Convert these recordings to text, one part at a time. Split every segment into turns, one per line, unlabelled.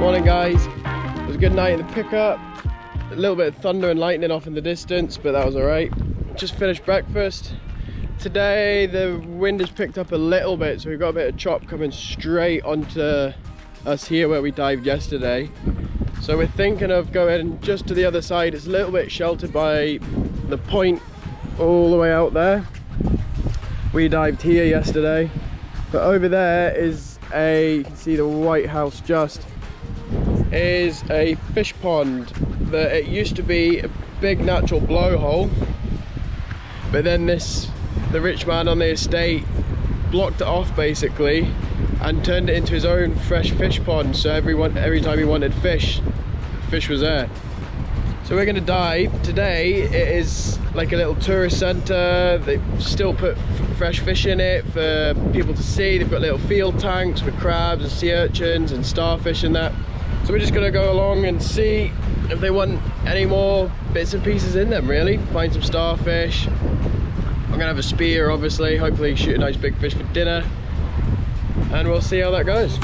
Morning guys, it was a good night in the pickup. A little bit of thunder and lightning off in the distance, but that was alright. Just finished breakfast. Today the wind has picked up a little bit, so we've got a bit of chop coming straight onto us here where we dived yesterday. So we're thinking of going just to the other side. It's a little bit sheltered by the point all the way out there. We dived here yesterday, but over there is you can see the white house just, is a fish pond. It used to be a big natural blowhole, but then the rich man on the estate blocked it off basically and turned it into his own fresh fish pond, so every time he wanted fish was there. So we're going to dive today. It is like a little tourist centre. They still put fresh fish in it for people to see. They've got little field tanks with crabs and sea urchins and starfish and that. So we're just going to go along and see if they want any more bits and pieces in them, really. Find some starfish. I'm going to have a spear, obviously. Hopefully shoot a nice big fish for dinner. And we'll see how that goes.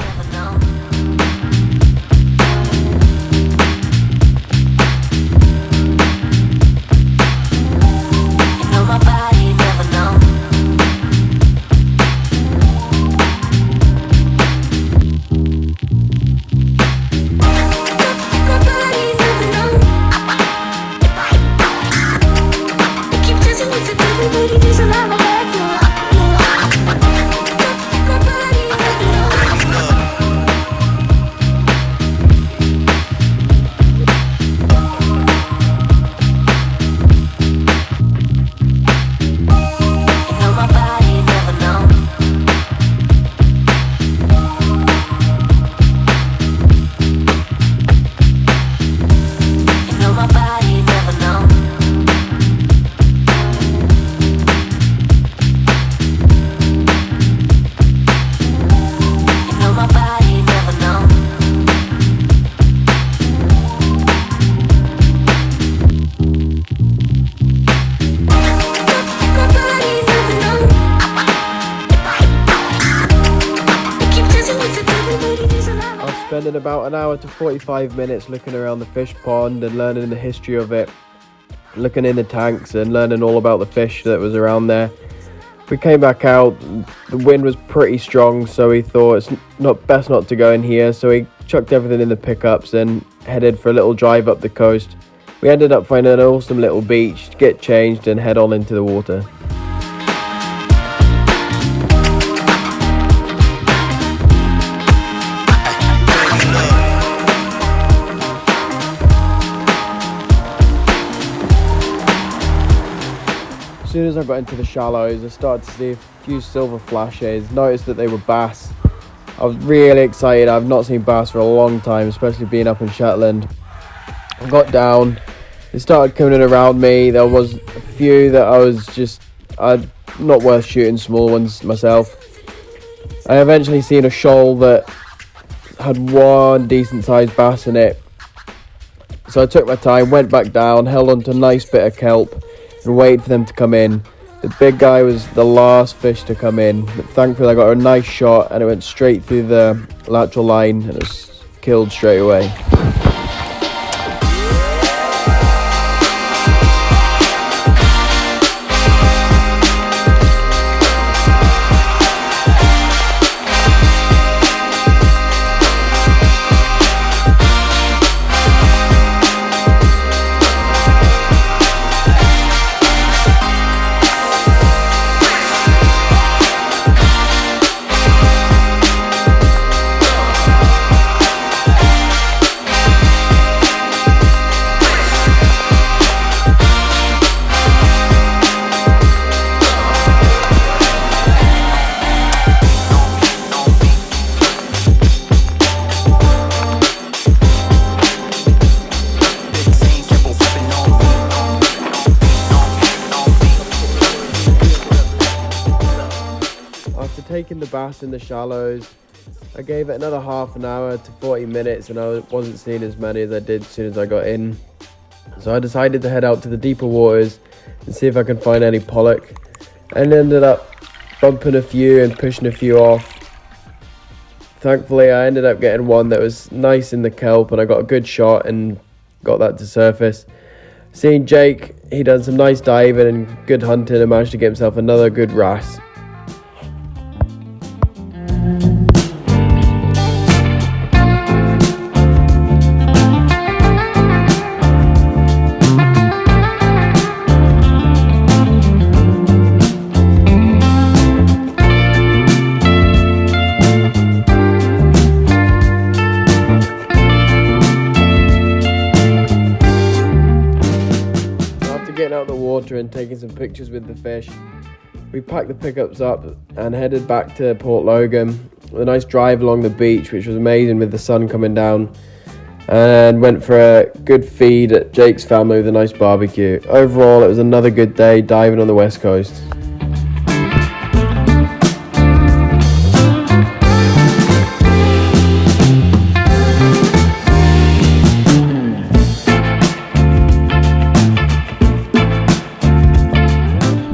Spending about an hour to 45 minutes looking around the fish pond and learning the history of it, looking in the tanks and learning all about the fish that was around there. We came back out, the wind was pretty strong, so we thought it's best not to go in here, so we chucked everything in the pickups and headed for a little drive up the coast. We ended up finding an awesome little beach to get changed and head on into the water. As soon as I got into the shallows, I started to see a few silver flashes, noticed that they were bass. I was really excited. I've not seen bass for a long time, especially being up in Shetland. I got down, they started coming around me. There was a few that not worth shooting, small ones myself. I eventually seen a shoal that had one decent sized bass in it. So I took my time, went back down, held onto a nice bit of kelp and waited for them to come in. The big guy was the last fish to come in, but thankfully I got a nice shot and it went straight through the lateral line and it was killed straight away. Taking the bass in the shallows, I gave it another half an hour to 40 minutes and I wasn't seeing as many as I did as soon as I got in. So I decided to head out to the deeper waters and see if I can find any pollock, and ended up bumping a few and pushing a few off. Thankfully I ended up getting one that was nice in the kelp, and I got a good shot and got that to surface. Seeing Jake, he done some nice diving and good hunting and managed to get himself another good wrasse. Getting out of the water and taking some pictures with the fish, we packed the pickups up and headed back to Port Logan with a nice drive along the beach, which was amazing with the sun coming down, and went for a good feed at Jake's family with a nice barbecue. Overall, it was another good day diving on the west coast.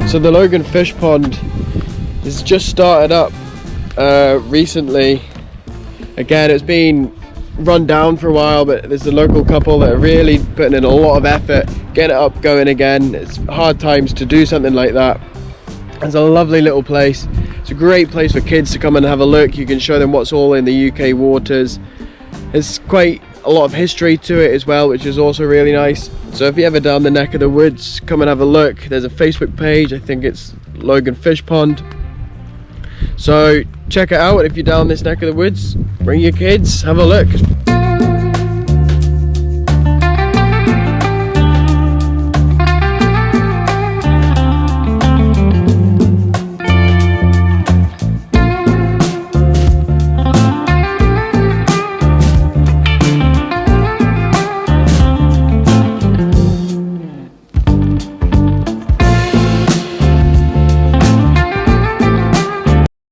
So the Logan Fish Pond has just started up recently. Again, it's been run down for a while, but there's a local couple that are really putting in a lot of effort getting it up going again. It's hard times to do something like that. It's a lovely little place. It's a great place for kids to come and have a look. You can show them what's all in the UK waters. There's quite a lot of history to it as well, which is also really nice. So if you're ever down the neck of the woods, come and have a look. There's a Facebook page, I think it's Logan Fish Pond. So check it out. If you're down this neck of the woods, bring your kids, have a look.